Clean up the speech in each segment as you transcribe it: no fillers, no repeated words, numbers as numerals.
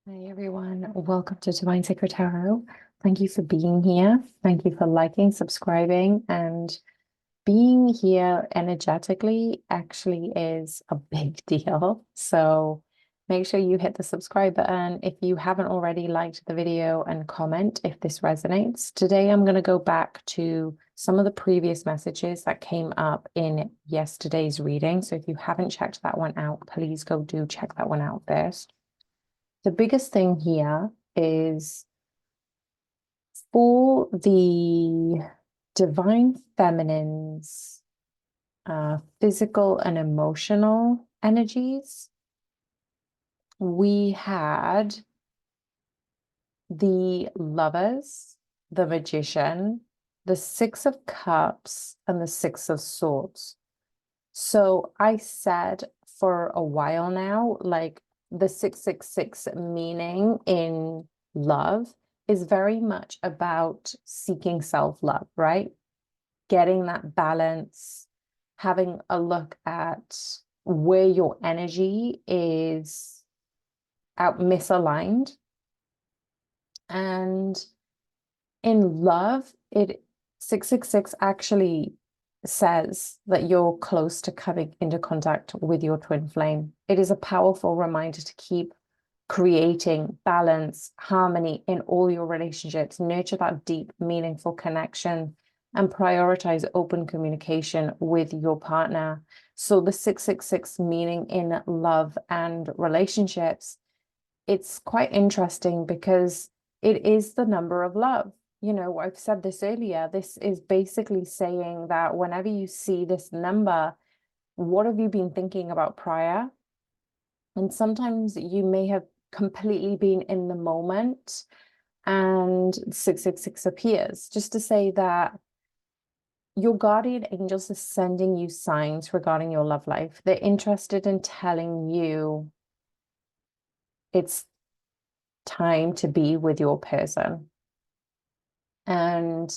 Hi everyone, welcome to Divine Sacred Tarot. Thank you for being here. Thank you for liking, subscribing, and being here energetically actually is a big deal. So make sure you hit the subscribe button if you haven't already, liked the video, and comment if this resonates. Today I'm going to go back to some of the previous messages that came up in yesterday's reading. So if you haven't checked that one out, please go do check that one out first. The biggest thing here is for the divine feminine's physical and emotional energies. We had the Lovers, the Magician, the Six of Cups, and the Six of Swords. So I said for a while now, like, the 666 meaning in love is very much about seeking self-love, right? Getting that balance, having a look at where your energy is out misaligned. And in love, 666 actually says that you're close to coming into contact with your twin flame. It is a powerful reminder to keep creating balance, harmony in all your relationships, nurture that deep, meaningful connection, and prioritize open communication with your partner. So the 666 meaning in love and relationships, it's quite interesting because it is the number of love. I've said this earlier. This is basically saying that whenever you see this number, what have you been thinking about prior? And sometimes you may have completely been in the moment and 666 appears, just to say that your guardian angels are sending you signs regarding your love life. They're interested in telling you it's time to be with your person. And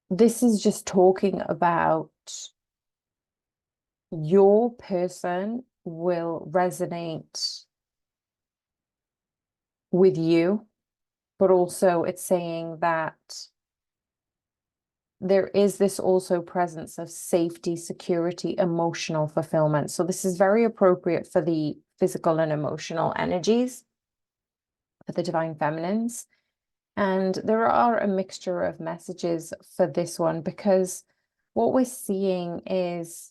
this is just talking about your person will resonate with you, but also it's saying that there is this also presence of safety, security, emotional fulfillment. So this is very appropriate for the physical and emotional energies for the divine feminines. And there are a mixture of messages for this one, because what we're seeing is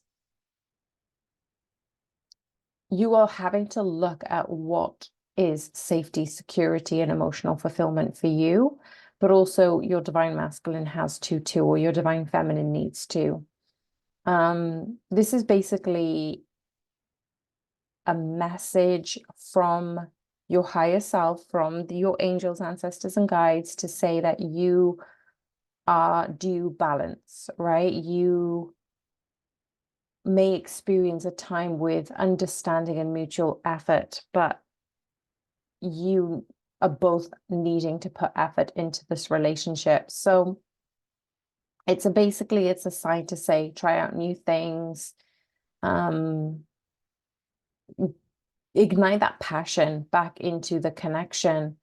you are having to look at what is safety, security, and emotional fulfillment for you, but also your divine masculine has to too, or your divine feminine needs to. This is basically a message from your higher self, from your angels, ancestors, and guides to say that you are due balance, right? You may experience a time with understanding and mutual effort, but you are both needing to put effort into this relationship. So it's a sign to say, try out new things, ignite that passion back into the connection.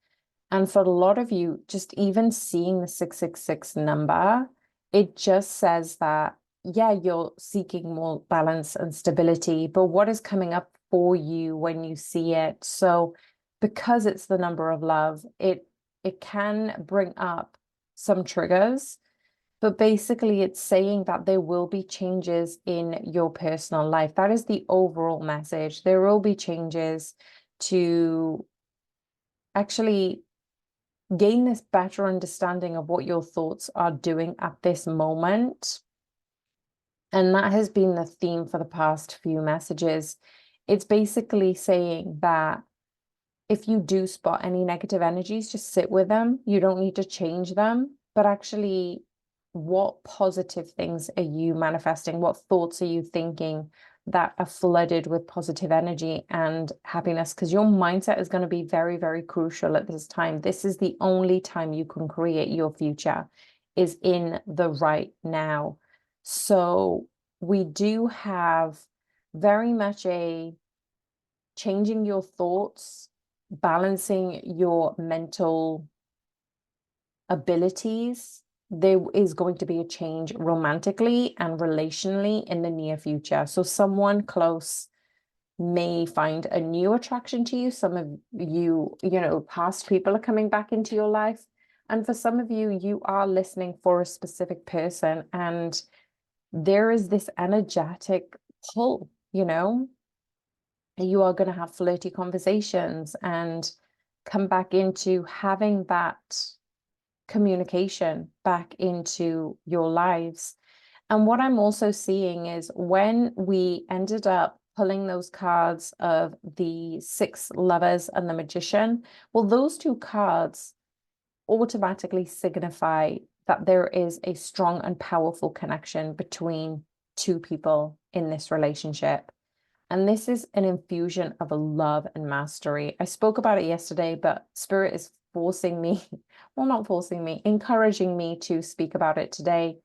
And for a lot of you, just even seeing the 666 number, it just says that, yeah, you're seeking more balance and stability, but what is coming up for you when you see it? So because it's the number of love, it can bring up some triggers, but basically it's saying that there will be changes in your personal life. That is the overall message. There will be changes to actually gain this better understanding of what your thoughts are doing at this moment. And that has been the theme for the past few messages. It's basically saying that if you do spot any negative energies, just sit with them. You don't need to change them, but actually, what positive things are you manifesting? What thoughts are you thinking that are flooded with positive energy and happiness? Because your mindset is going to be very, very crucial at this time. This is the only time you can create your future, is in the right now. So we do have very much a changing your thoughts balancing your mental abilities, there is going to be a change romantically and relationally in the near future. So someone close may find a new attraction to you. Some of you, past people are coming back into your life. And for some of you, you are listening for a specific person, and there is this energetic pull, you are going to have flirty conversations and come back into having that communication back into your lives. And what I'm also seeing is when we ended up pulling those cards of the Six Lovers and the Magician, well, those two cards automatically signify that there is a strong and powerful connection between two people in this relationship. And this is an infusion of a love and mastery. I spoke about it yesterday, but Spirit is forcing me, well, not forcing me, encouraging me to speak about it today.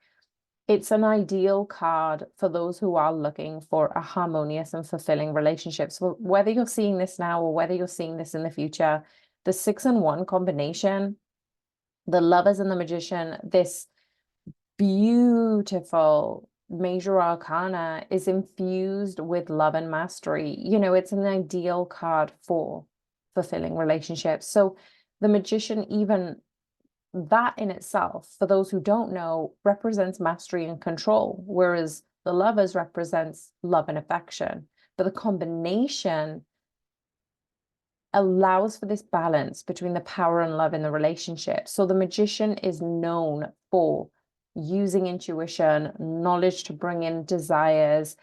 It's an ideal card for those who are looking for a harmonious and fulfilling relationship. So whether you're seeing this now or whether you're seeing this in the future, the 6 and 1 combination, the Lovers and the Magician, this beautiful major arcana is infused with love and mastery. It's an ideal card for fulfilling relationships. So the Magician, even that in itself, for those who don't know, represents mastery and control, whereas the Lovers represents love and affection. But the combination allows for this balance between the power and love in the relationship. So the Magician is known for using intuition, knowledge to bring in desires,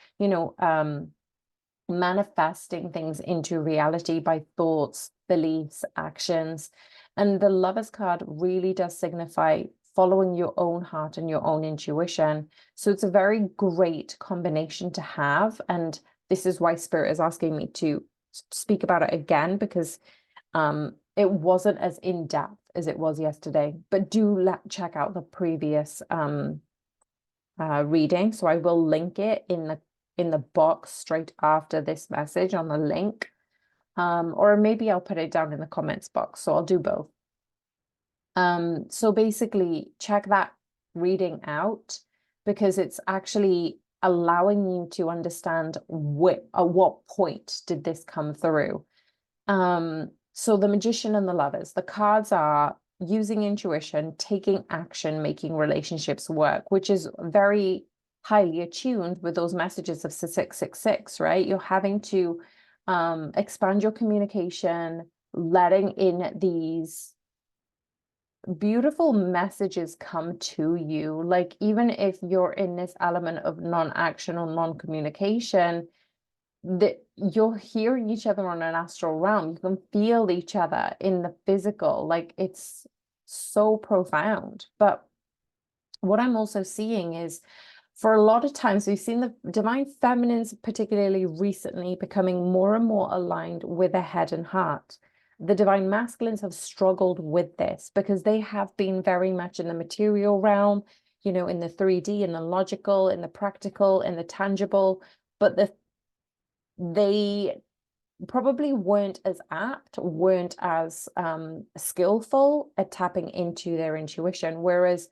manifesting things into reality by thoughts, beliefs, actions. And the Lovers card really does signify following your own heart and your own intuition. So it's a very great combination to have. And this is why Spirit is asking me to speak about it again, because it wasn't as in-depth as it was yesterday. But do check out the previous reading. So I will link it in the box straight after this message on the link. Or maybe I'll put it down in the comments box. So I'll do both. So basically check that reading out, because it's actually allowing you to understand at what point did this come through. So the Magician and the Lovers, the cards are using intuition, taking action, making relationships work, which is very highly attuned with those messages of 666, right? You're having to expand your communication, letting in these beautiful messages come to you. Like, even if you're in this element of non-action or non-communication, that you're hearing each other on an astral realm. You can feel each other in the physical. Like, it's so profound. But what I'm also seeing is, for a lot of times, we've seen the divine feminines, particularly recently, becoming more and more aligned with their head and heart. The divine masculines have struggled with this because they have been very much in the material realm, in the 3D, in the logical, in the practical, in the tangible, but they probably weren't as apt, weren't as skillful at tapping into their intuition. Whereas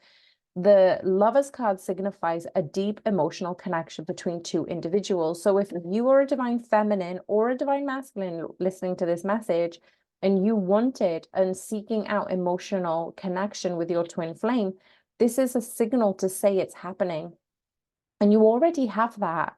the Lovers card signifies a deep emotional connection between two individuals. So if you are a divine feminine or a divine masculine listening to this message, and you wanted and seeking out emotional connection with your twin flame, this is a signal to say it's happening. And you already have that.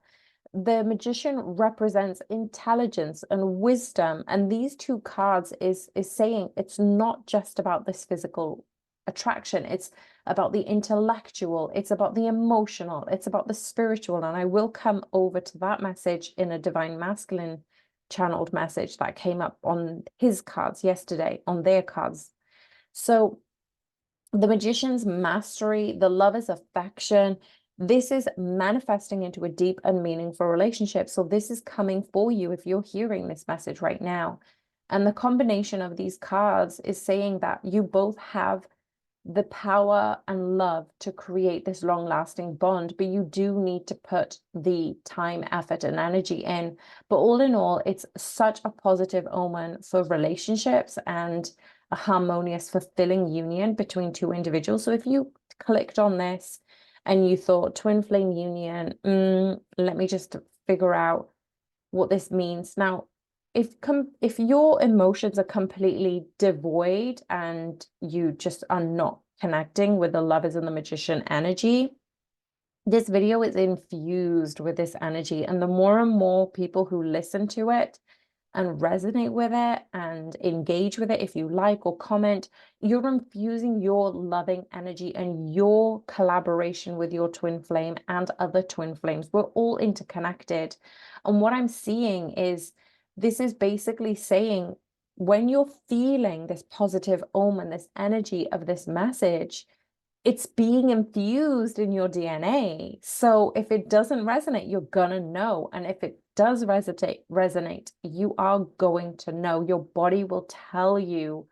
The Magician represents intelligence and wisdom. And these two cards is saying it's not just about this physical attraction. It's about the intellectual. It's about the emotional. It's about the spiritual. And I will come over to that message in a divine masculine channeled message that came up on his cards yesterday, on their cards. So the Magician's mastery, the Lover's affection, this is manifesting into a deep and meaningful relationship. So this is coming for you if you're hearing this message right now. And the combination of these cards is saying that you both have the power and love to create this long-lasting bond, but you do need to put the time, effort, and energy in. But all in all, it's such a positive omen for relationships and a harmonious, fulfilling union between two individuals. So if you clicked on this and you thought twin flame union, let me just figure out what this means. Now, if your emotions are completely devoid and you just are not connecting with the lovers and the magician energy, this video is infused with this energy. And the more and more people who listen to it and resonate with it and engage with it, if you like or comment, you're infusing your loving energy and your collaboration with your twin flame and other twin flames. We're all interconnected. And what I'm seeing is this is basically saying when you're feeling this positive omen, this energy of this message, it's being infused in your DNA. So if it doesn't resonate, you're gonna know. And if it does resonate, you are going to know. Your body will tell you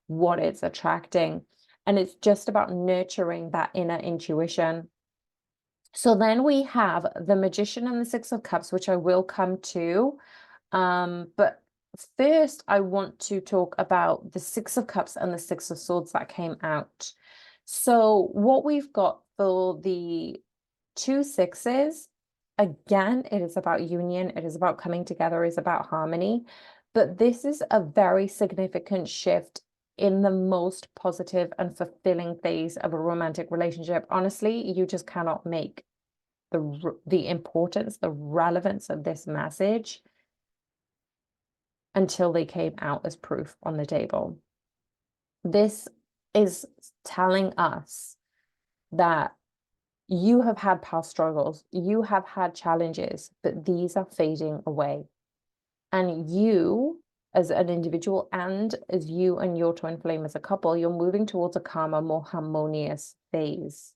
what it's attracting. And it's just about nurturing that inner intuition. So then we have the Magician and the Six of Cups, which I will come to. But first, I want to talk about the Six of Cups and the Six of Swords that came out. So what we've got for the two sixes, again, it is about union, it is about coming together, it is about harmony. But this is a very significant shift in the most positive and fulfilling phase of a romantic relationship. Honestly, you just cannot make the importance, the relevance of this message until they came out as proof on the table. This is telling us that you have had past struggles, you have had challenges, but these are fading away. And you, as an individual, and as you and your twin flame as a couple, you're moving towards a calmer, more harmonious phase.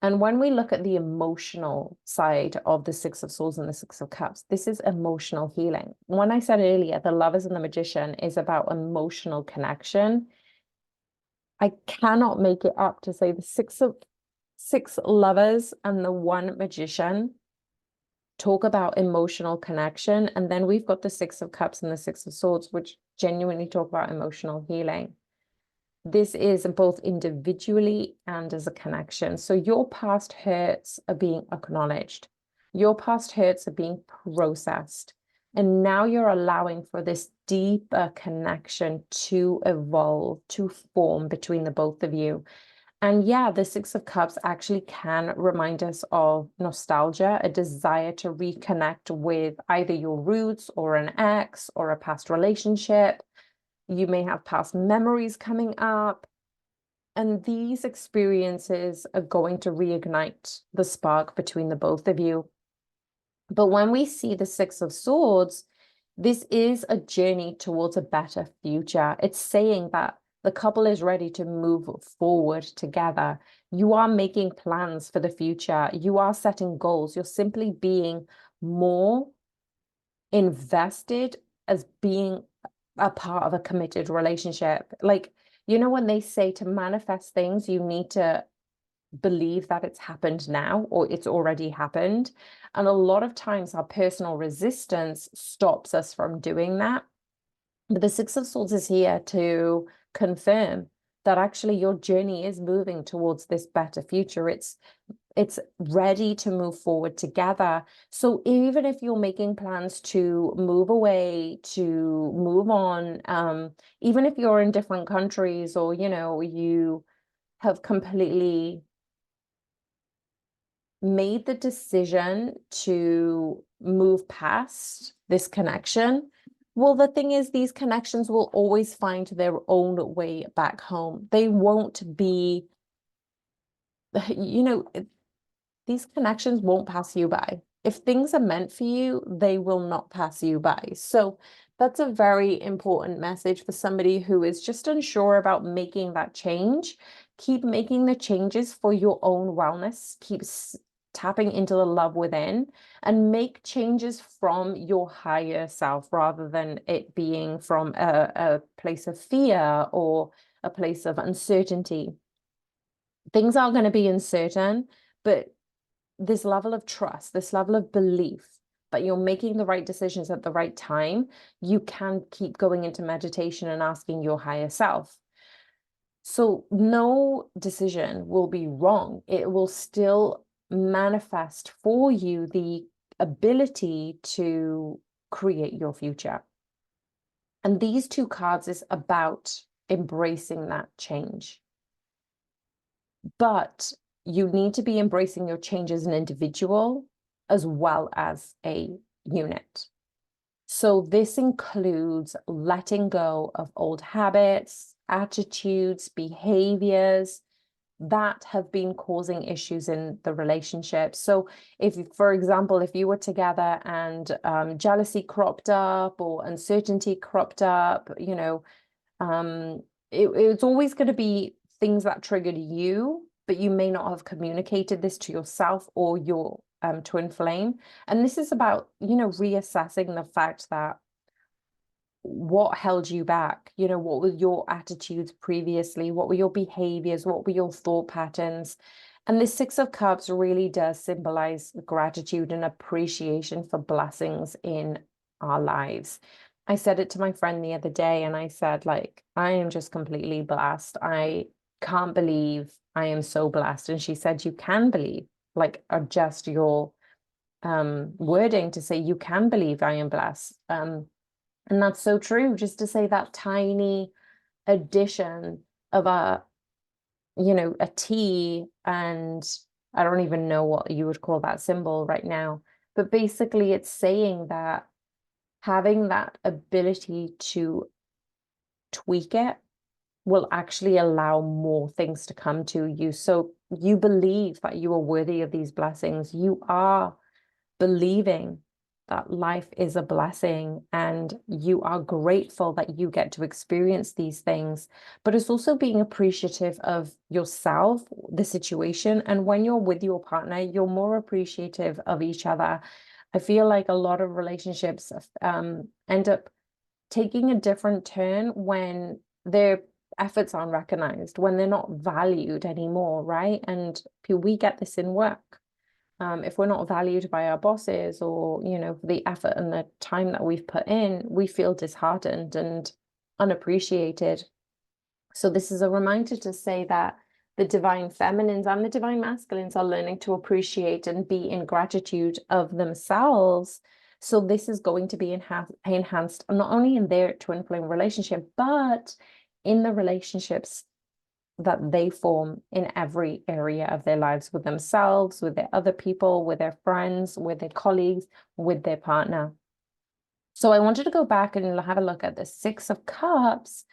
And when we look at the emotional side of the Six of Swords and the Six of Cups, this is emotional healing. When I said earlier, the Lovers and the Magician is about emotional connection, I cannot make it up to say the six lovers and the one magician talk about emotional connection. And then we've got the Six of Cups and the Six of Swords, which genuinely talk about emotional healing. This is both individually and as a connection. So your past hurts are being acknowledged. Your past hurts are being processed. And now you're allowing for this deeper connection to evolve, to form between the both of you. And yeah, the Six of Cups actually can remind us of nostalgia, a desire to reconnect with either your roots or an ex or a past relationship. You may have past memories coming up. And these experiences are going to reignite the spark between the both of you. But when we see the Six of Swords, this is a journey towards a better future. It's saying that the couple is ready to move forward together. You are making plans for the future. You are setting goals. You're simply being more invested as being a part of a committed relationship. Like, you know, when they say to manifest things, you need to believe that it's happened now or it's already happened. And a lot of times our personal resistance stops us from doing that. But the Six of Swords is here to confirm that actually your journey is moving towards this better future. It's ready to move forward together. So even if you're making plans to move away, to move on, even if you're in different countries or, you know, you have completely made the decision to move past this connection, well, the thing is, these connections will always find their own way back home. They won't be, you know, these connections won't pass you by. If things are meant for you, they will not pass you by. So that's a very important message for somebody who is just unsure about making that change. Keep making the changes for your own wellness. Keep tapping into the love within and make changes from your higher self rather than it being from a place of fear or a place of uncertainty. things are going to be uncertain, but this level of trust, this level of belief that you're making the right decisions at the right time, you can keep going into meditation and asking your higher self. So no decision will be wrong. It will still manifest for you the ability to create your future. And these two cards is about embracing that change. But you need to be embracing your change as an individual as well as a unit. So this includes letting go of old habits, attitudes, behaviors that have been causing issues in the relationship. So if, for example, if you were together and jealousy cropped up or uncertainty cropped up, you know, it's always going to be things that triggered you, but you may not have communicated this to yourself or your twin flame. And this is about, you know, reassessing the fact that what held you back, you know, what were your attitudes previously, what were your behaviors, what were your thought patterns. And the Six of Cups really does symbolize gratitude and appreciation for blessings in our lives. I said it to my friend the other day, and I said, like, I am just completely blessed. I can't believe I am so blessed. And she said, you can believe, like, adjust your wording to say you can believe I am blessed. And that's so true. Just to say that tiny addition of a, you know, a T, and I don't even know what you would call that symbol right now, but basically it's saying that having that ability to tweak it will actually allow more things to come to you. So you believe that you are worthy of these blessings. You are believing that life is a blessing and you are grateful that you get to experience these things, but it's also being appreciative of yourself, the situation. And when you're with your partner, you're more appreciative of each other. I feel like a lot of relationships end up taking a different turn when their efforts aren't recognized, when they're not valued anymore, right? And we get this in work. If we're not valued by our bosses or, you know, the effort and the time that we've put in, we feel disheartened and unappreciated. So this is a reminder to say that the divine feminines and the divine masculines are learning to appreciate and be in gratitude of themselves. So this is going to be enhanced not only in their twin flame relationship, but in the relationships that they form in every area of their lives, with themselves, with their other people, with their friends, with their colleagues, with their partner. So I wanted to go back and have a look at the Six of Cups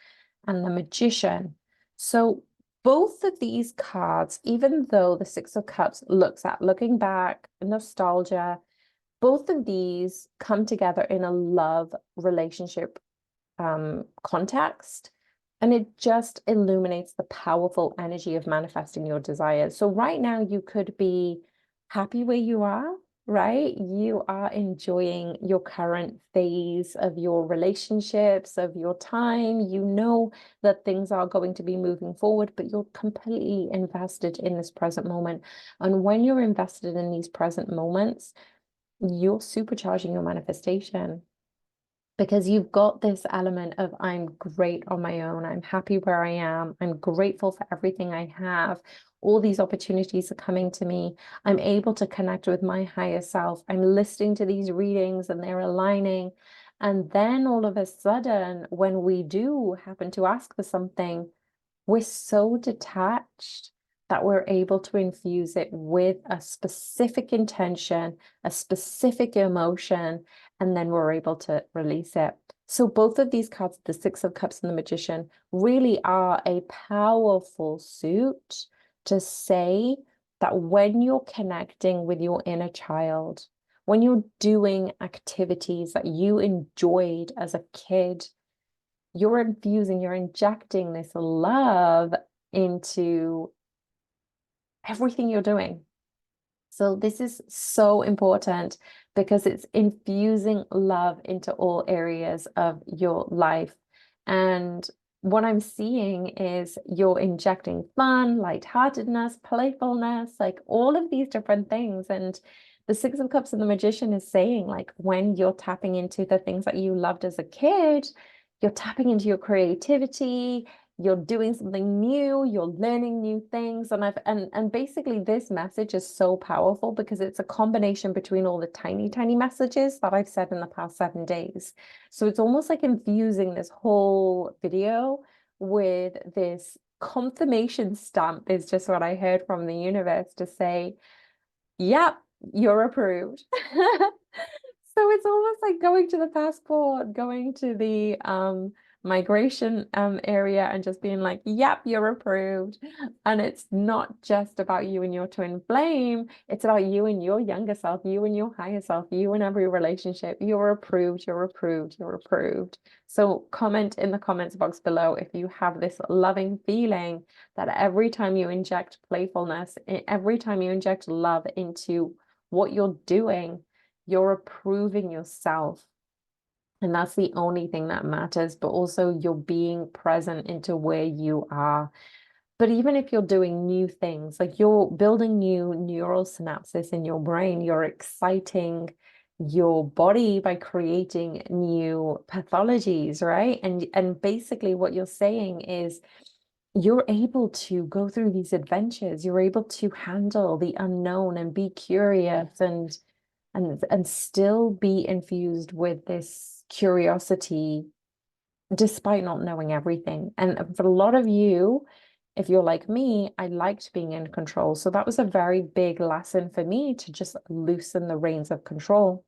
and the Magician. So both of these cards, even though the Six of Cups looks at looking back, nostalgia, both of these come together in a love relationship context. And it just illuminates the powerful energy of manifesting your desires. So right now you could be happy where you are, right? You are enjoying your current phase of your relationships, of your time. You know that things are going to be moving forward, but you're completely invested in this present moment. And when you're invested in these present moments, you're supercharging your manifestation, because you've got this element of I'm great on my own. I'm happy where I am. I'm grateful for everything I have. All these opportunities are coming to me. I'm able to connect with my higher self. I'm listening to these readings and they're aligning. And then all of a sudden, when we do happen to ask for something, we're so detached that we're able to infuse it with a specific intention, a specific emotion, and then we're able to release it. So both of these cards, the Six of Cups and the Magician, really are a powerful suit to say that when you're connecting with your inner child, when you're doing activities that you enjoyed as a kid, you're infusing, you're injecting this love into everything you're doing. So this is so important because it's infusing love into all areas of your life. And what I'm seeing is you're injecting fun, lightheartedness, playfulness, like all of these different things. And the Six of Cups and the Magician is saying, like, when you're tapping into the things that you loved as a kid, you're tapping into your creativity, you're doing something new, you're learning new things. And basically this message is so powerful because it's a combination between all the tiny, tiny messages that I've said in the past 7 days. So it's almost like infusing this whole video with this confirmation stamp is just what I heard from the universe to say, yep, you're approved. So it's almost like going to the passport, going to the migration area and just being like, yep, you're approved. And it's not just about you and your twin flame, it's about you and your younger self, you and your higher self, you and every relationship. You're approved, you're approved, you're approved. So comment in the comments box below if you have this loving feeling that every time you inject playfulness, every time you inject love into what you're doing, you're approving yourself. And that's the only thing that matters, but also you're being present into where you are. But even if you're doing new things, like you're building new neural synapses in your brain, you're exciting your body by creating new pathologies, right? And basically what you're saying is you're able to go through these adventures, you're able to handle the unknown and be curious and still be infused with this curiosity despite not knowing everything. And for a lot of you, if you're like me, I liked being in control. So that was a very big lesson for me to just loosen the reins of control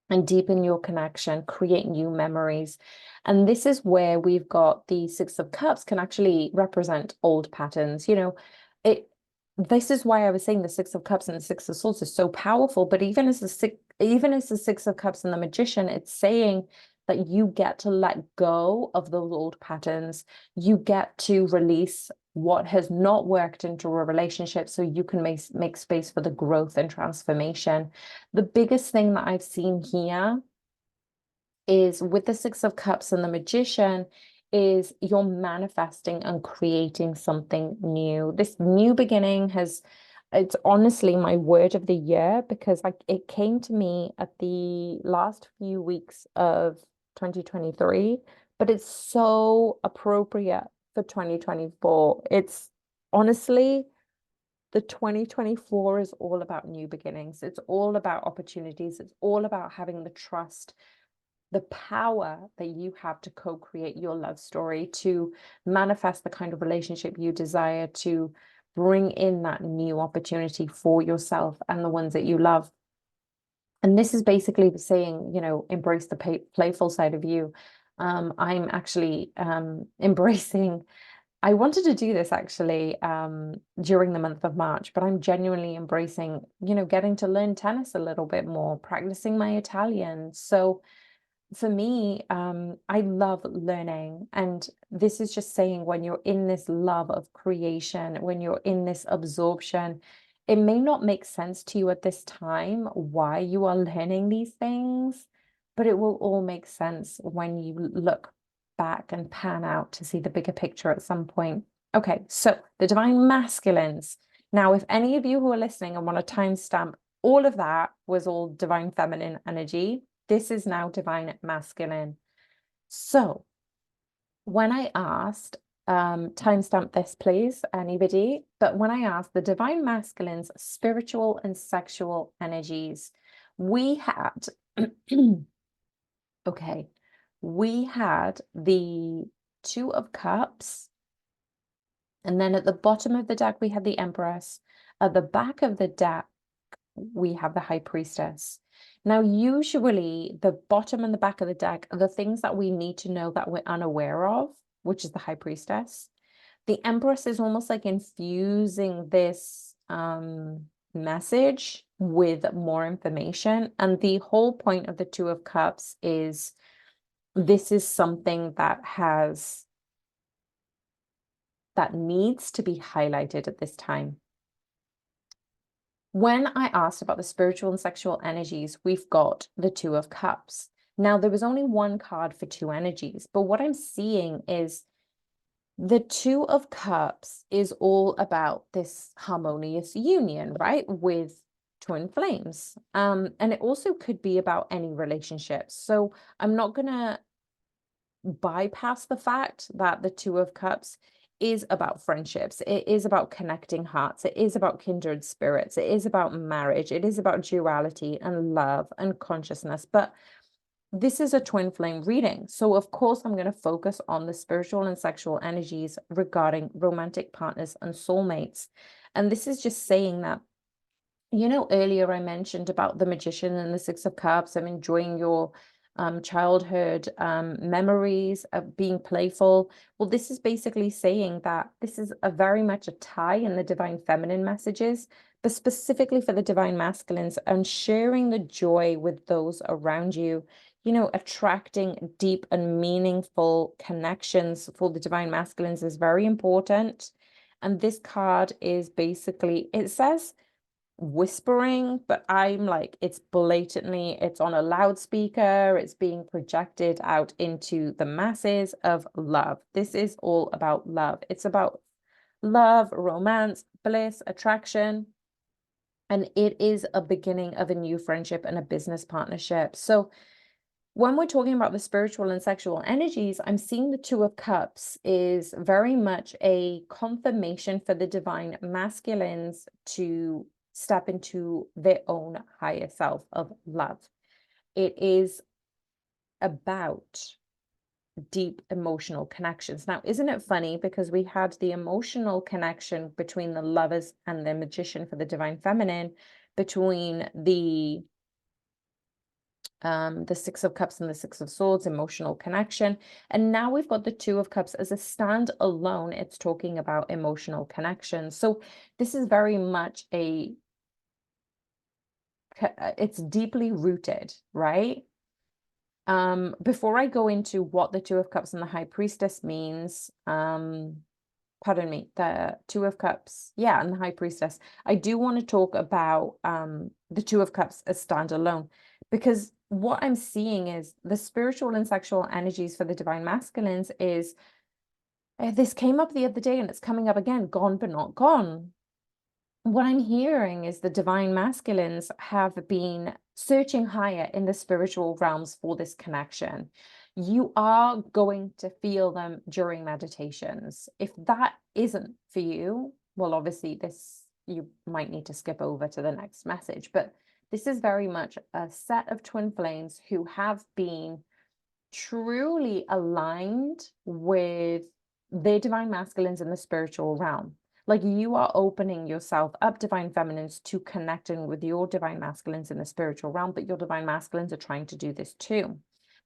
and deepen your connection, create new memories. And this is where we've got the Six of Cups can actually represent old patterns. You know, this is why I was saying the Six of Cups and the Six of Swords is so powerful. But even as the Six of Cups and the Magician, it's saying that you get to let go of those old patterns. You get to release what has not worked into a relationship so you can make space for the growth and transformation. The biggest thing that I've seen here is with the Six of Cups and the Magician is you're manifesting and creating something new. This new beginning it's honestly my word of the year because it came to me at the last few weeks of 2023, but it's so appropriate for 2024. It's honestly, the 2024 is all about new beginnings. It's all about opportunities. It's all about having the trust, the power that you have to co-create your love story, to manifest the kind of relationship you desire, to bring in that new opportunity for yourself and the ones that you love. And this is basically saying, you know, embrace the playful side of you. I'm actually embracing. I wanted to do this actually during the month of March, but I'm genuinely embracing, you know, getting to learn tennis a little bit more, practicing my Italian. So for me, I love learning. And this is just saying when you're in this love of creation, when you're in this absorption, it may not make sense to you at this time why you are learning these things, but it will all make sense when you look back and pan out to see the bigger picture at some point. Okay, so the divine masculines. Now, if any of you who are listening and want to timestamp, all of that was all divine feminine energy. This is now divine masculine. So when I asked, timestamp this, please, anybody. But when I asked the divine masculines, spiritual and sexual energies, we had, okay, we had the Two of Cups. And then at the bottom of the deck, we had the Empress. At the back of the deck, we have the High Priestess. Now, usually the bottom and the back of the deck are the things that we need to know that we're unaware of, which is the High Priestess. The Empress is almost like infusing this message with more information. And the whole point of the Two of Cups is this is something that needs to be highlighted at this time. When I asked about the spiritual and sexual energies, we've got the Two of Cups. Now, there was only one card for two energies, but what I'm seeing is The Two of Cups is all about this harmonious union, right, with twin flames. And it also could be about any relationships. So I'm not gonna bypass the fact that the Two of Cups is about friendships. It is about connecting hearts. It is about kindred spirits. It is about marriage. It is about duality and love and consciousness. But this is a twin flame reading. So of course, I'm going to focus on the spiritual and sexual energies regarding romantic partners and soulmates. And this is just saying that, earlier I mentioned about the Magician and the Six of Cups. I'm enjoying your childhood memories of being playful. Well, this is basically saying that this is a very much a tie in the divine feminine messages, but specifically for the divine masculines, and sharing the joy with those around you. Attracting deep and meaningful connections for the divine masculines is very important. And this card is basically, it says whispering, but I'm like, it's blatantly, it's on a loudspeaker, it's being projected out into the masses of love. This is all about love. It's about love, romance, bliss, attraction. And it is a beginning of a new friendship and a business partnership. So when we're talking about the spiritual and sexual energies, I'm seeing the Two of Cups is very much a confirmation for the divine masculines to step into their own higher self of love. It is about deep emotional connections. Now, isn't it funny, because we had the emotional connection between the Lovers and the Magician for the divine feminine, between the Six of Cups and the Six of Swords, emotional connection. And now we've got the Two of Cups as a stand-alone. It's talking about emotional connection. So this is very much it's deeply rooted, right? Before I go into what the Two of Cups and the High Priestess means, pardon me, the Two of Cups, yeah, and the High Priestess, I do want to talk about the Two of Cups as standalone, because what I'm seeing is the spiritual and sexual energies for the divine masculines is, this came up the other day and it's coming up again, gone but not gone. What I'm hearing is the divine masculines have been searching higher in the spiritual realms for this connection. You are going to feel them during meditations. If that isn't for you, well, obviously you might need to skip over to the next message, but this is very much a set of twin flames who have been truly aligned with their divine masculines in the spiritual realm. Like, you are opening yourself up, divine feminines, to connecting with your divine masculines in the spiritual realm, but your divine masculines are trying to do this too.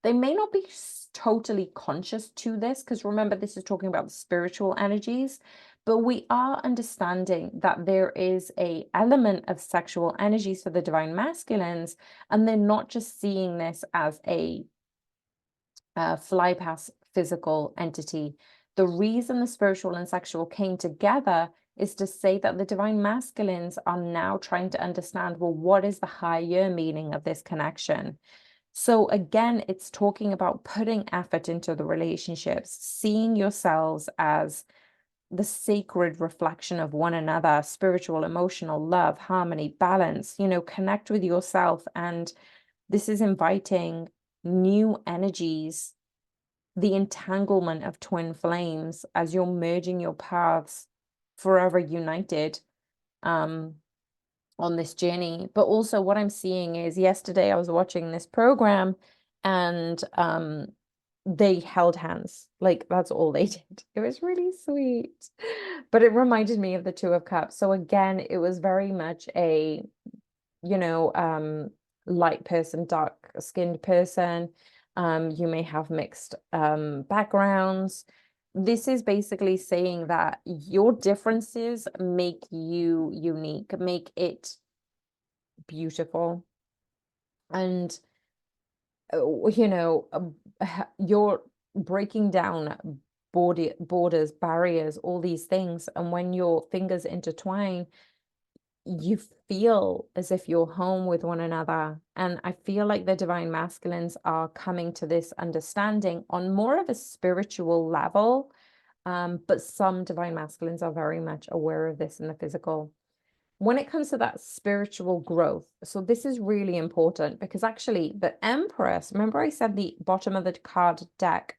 They may not be totally conscious to this, because remember, this is talking about the spiritual energies, but we are understanding that there is a element of sexual energies for the divine masculines, and they're not just seeing this as a fly past physical entity. The reason the spiritual and sexual came together is to say that the divine masculines are now trying to understand, well, what is the higher meaning of this connection? So again, it's talking about putting effort into the relationships, seeing yourselves as the sacred reflection of one another, spiritual, emotional, love, harmony, balance, connect with yourself. And this is inviting new energies, the entanglement of twin flames as you're merging your paths, forever united on this journey. But also what I'm seeing is, yesterday I was watching this program and they held hands. Like, that's all they did. It was really sweet, but it reminded me of the Two of Cups. So again, it was very much a light person, dark skinned person. You may have mixed backgrounds. This is basically saying that your differences make you unique, make it beautiful. And, you're breaking down borders, barriers, all these things. And when your fingers intertwine, you feel as if you're home with one another. And I feel like the divine masculines are coming to this understanding on more of a spiritual level. but some divine masculines are very much aware of this in the physical. When it comes to that spiritual growth, so this is really important because actually the Empress, remember I said the bottom of the card deck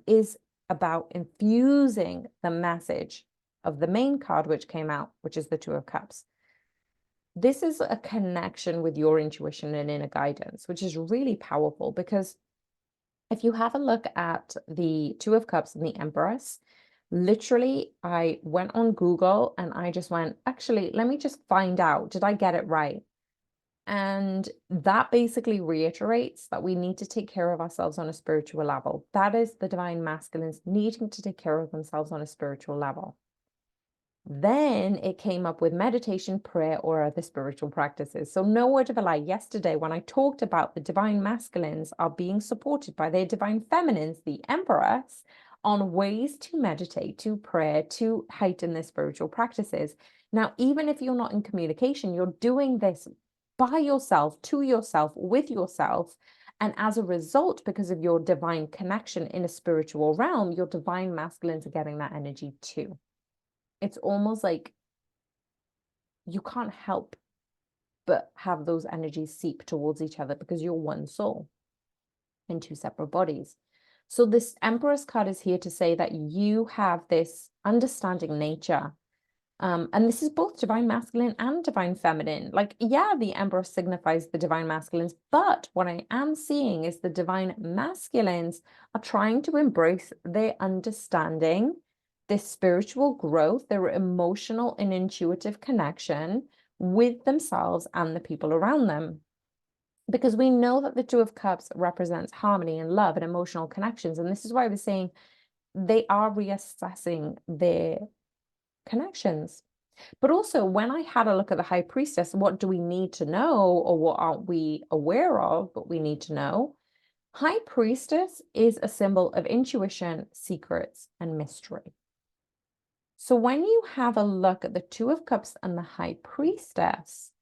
is about infusing the message of the main card which came out, which is the Two of Cups. This is a connection with your intuition and inner guidance, which is really powerful because if you have a look at the Two of Cups and the Empress, literally, I went on Google and I just went, actually, let me just find out, did I get it right? And that basically reiterates that we need to take care of ourselves on a spiritual level. That is the divine masculines needing to take care of themselves on a spiritual level. Then it came up with meditation, prayer, or other spiritual practices. So no word of a lie. Yesterday, when I talked about the divine masculines are being supported by their divine feminines, the Empress, on ways to meditate, to prayer, to heighten their spiritual practices. Now, even if you're not in communication, you're doing this by yourself, to yourself, with yourself. And as a result, because of your divine connection in a spiritual realm, your divine masculines are getting that energy too. It's almost like you can't help but have those energies seep towards each other because you're one soul in two separate bodies. So this Empress card is here to say that you have this understanding nature. And this is both divine masculine and divine feminine. Like, yeah, the Empress signifies the divine masculines, but what I am seeing is the divine masculines are trying to embrace their understanding, this spiritual growth, their emotional and intuitive connection with themselves and the people around them. Because we know that the Two of Cups represents harmony and love and emotional connections. And this is why I was saying they are reassessing their connections. But also, when I had a look at the High Priestess, what do we need to know, or what aren't we aware of, but we need to know? High Priestess is a symbol of intuition, secrets, and mystery. So when you have a look at the Two of Cups and the High Priestess,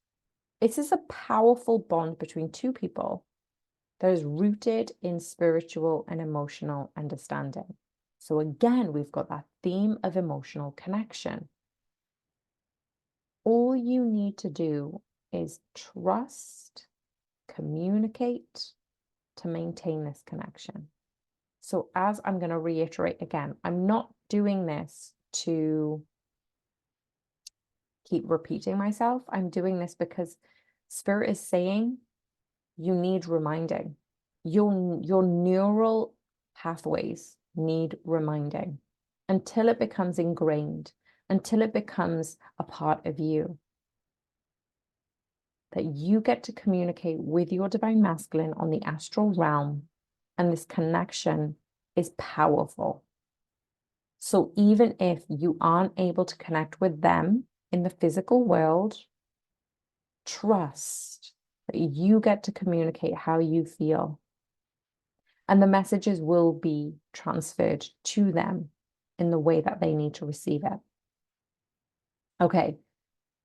this is a powerful bond between two people that is rooted in spiritual and emotional understanding. So again, we've got that theme of emotional connection. All you need to do is trust, communicate to maintain this connection. So as I'm going to reiterate again, I'm not doing this to keep repeating myself. I'm doing this because Spirit is saying you need reminding. Your neural pathways need reminding until it becomes ingrained, until it becomes a part of you. That you get to communicate with your divine masculine on the astral realm, and this connection is powerful. So even if you aren't able to connect with them in the physical world, trust that you get to communicate how you feel. And the messages will be transferred to them in the way that they need to receive it. Okay,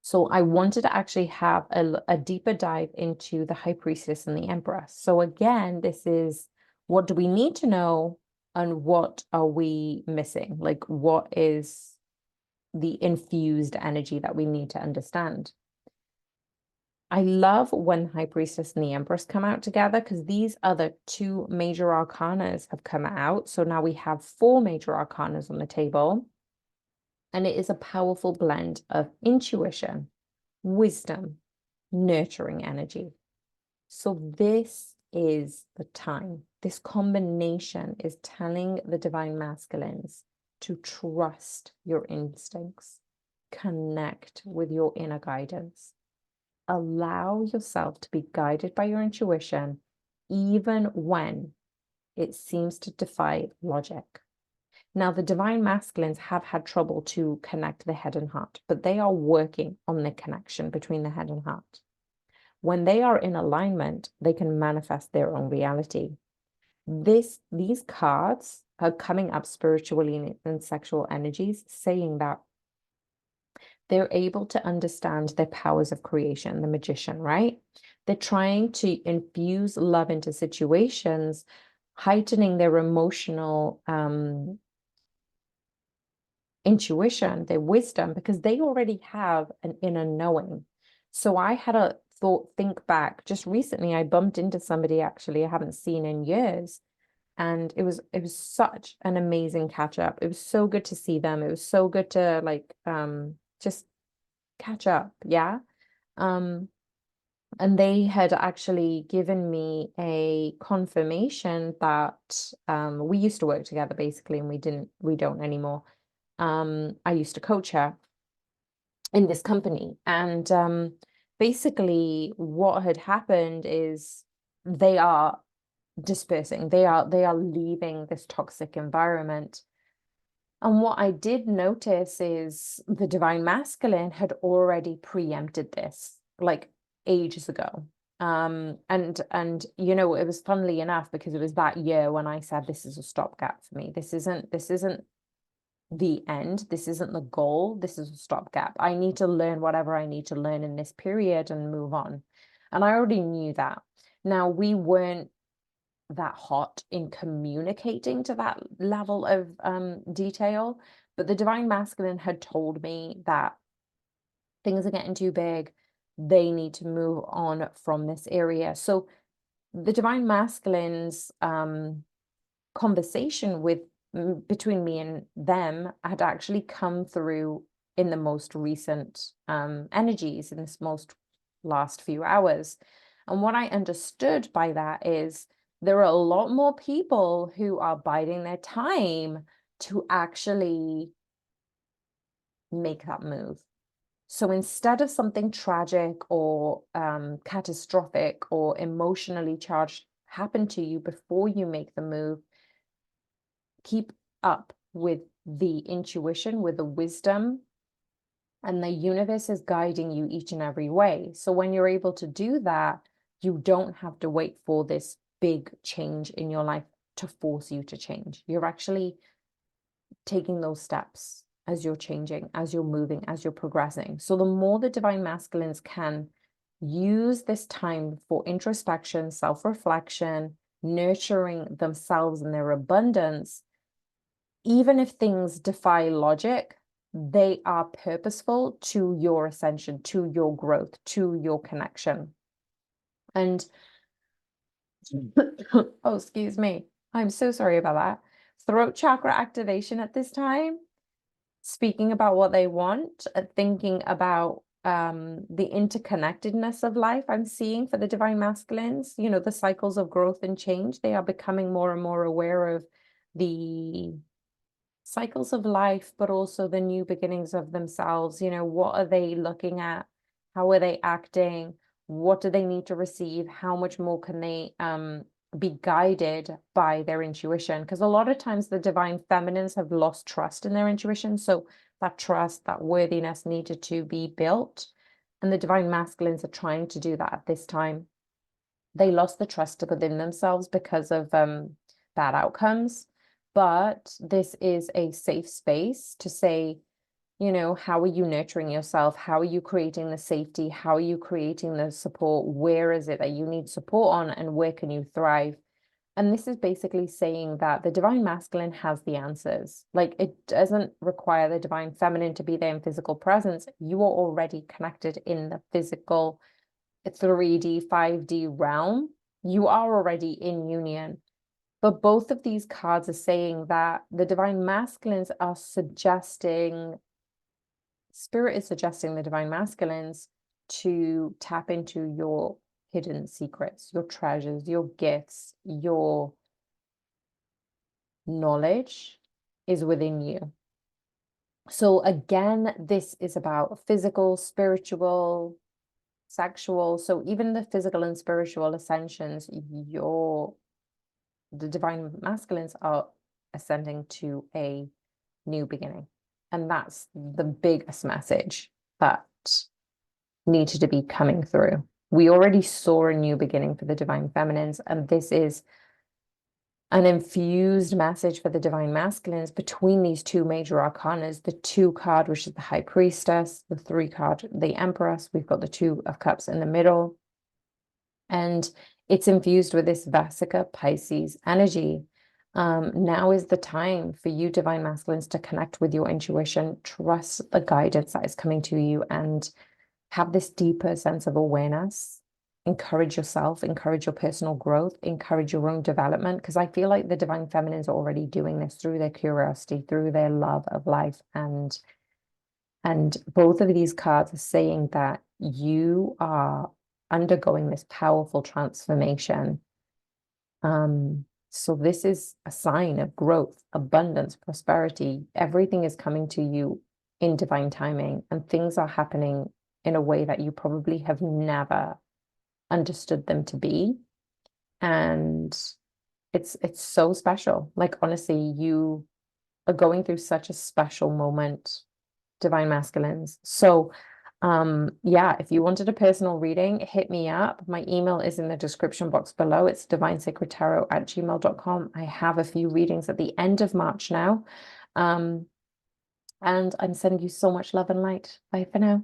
so I wanted to actually have a deeper dive into the High Priestess and the Empress. So again, this is what do we need to know and what are we missing? Like, what is the infused energy that we need to understand? I love when High Priestess and the Empress come out together because these other two major arcanas have come out. So now we have 4 major arcanas on the table. And it is a powerful blend of intuition, wisdom, nurturing energy. So this is the time. This combination is telling the divine masculines to trust your instincts, connect with your inner guidance. Allow yourself to be guided by your intuition, even when it seems to defy logic. Now, the divine masculines have had trouble to connect the head and heart, but they are working on the connection between the head and heart. When they are in alignment, they can manifest their own reality. These cards are coming up spiritually and sexual energies, saying that they're able to understand their powers of creation, the magician, right? They're trying to infuse love into situations, heightening their emotional intuition, their wisdom, because they already have an inner knowing. So I had a think back just recently. I bumped into somebody actually I haven't seen in years, and it was such an amazing catch up. It was so good to see them. It was so good to like just catch up. Yeah. And they had actually given me a confirmation that we used to work together basically, and we don't anymore. I used to coach her in this company, and basically what had happened is they are dispersing. They are leaving this toxic environment. And what I did notice is the divine masculine had already preempted this like ages ago. And you know, it was funnily enough because it was that year when I said this is a stopgap for me. This isn't the end. This isn't the goal. This is a stopgap. I need to learn whatever I need to learn in this period and move on. And I already knew that. Now, we weren't that hot in communicating to that level of detail, but the divine masculine had told me that things are getting too big. They need to move on from this area. So the divine masculine's conversation between me and them had actually come through in the most recent energies in this most last few hours. And what I understood by that is there are a lot more people who are biding their time to actually make that move. So instead of something tragic or catastrophic or emotionally charged happen to you before you make the move, keep up with the intuition, with the wisdom, and the universe is guiding you each and every way. So when you're able to do that, you don't have to wait for this big change in your life to force you to change. You're actually taking those steps as you're changing, as you're moving, as you're progressing. So the more the divine masculines can use this time for introspection, self-reflection, nurturing themselves and their abundance, even if things defy logic, they are purposeful to your ascension, to your growth, to your connection. And oh, excuse me. I'm so sorry about that. Throat chakra activation at this time, speaking about what they want, thinking about the interconnectedness of life I'm seeing for the divine masculines, you know, the cycles of growth and change. They are becoming more and more aware of the cycles of life, but also the new beginnings of themselves. You know, what are they looking at? How are they acting? What do they need to receive? How much more can they be guided by their intuition? Because a lot of times the divine feminines have lost trust in their intuition. So that trust, that worthiness needed to be built. And the divine masculines are trying to do that at this time. They lost the trust within themselves because of bad outcomes. But this is a safe space to say, you know, how are you nurturing yourself? How are you creating the safety? How are you creating the support? Where is it that you need support on, and where can you thrive? And this is basically saying that the divine masculine has the answers. Like, it doesn't require the divine feminine to be there in physical presence. You are already connected in the physical 3D, 5D realm. You are already in union. But both of these cards are saying that the divine masculines are suggesting, Spirit is suggesting the divine masculines to tap into your hidden secrets, your treasures, your gifts, your knowledge is within you. So again, this is about physical, spiritual, sexual. So even the physical and spiritual ascensions, the divine masculines are ascending to a new beginning. And that's the biggest message that needed to be coming through. We already saw a new beginning for the divine feminines, and this is an infused message for the divine masculines between these two major arcanas, the 2 card, which is the High Priestess, the 3 card, the Empress. We've got the 2 of Cups in the middle. And it's infused with this Vesica Pisces energy. Now is the time for you, divine masculines, to connect with your intuition, trust the guidance that is coming to you, and have this deeper sense of awareness. Encourage yourself, encourage your personal growth, encourage your own development, because I feel like the divine feminines are already doing this through their curiosity, through their love of life. And both of these cards are saying that you are undergoing this powerful transformation. So this is a sign of growth, abundance, prosperity. Everything is coming to you in divine timing, and things are happening in a way that you probably have never understood them to be. And it's so special. Like, honestly, you are going through such a special moment, divine masculines. So yeah, if you wanted a personal reading, hit me up. My email is in the description box below. It's divinesacredtarot@gmail.com. I have a few readings at the end of March now. And I'm sending you so much love and light. Bye for now.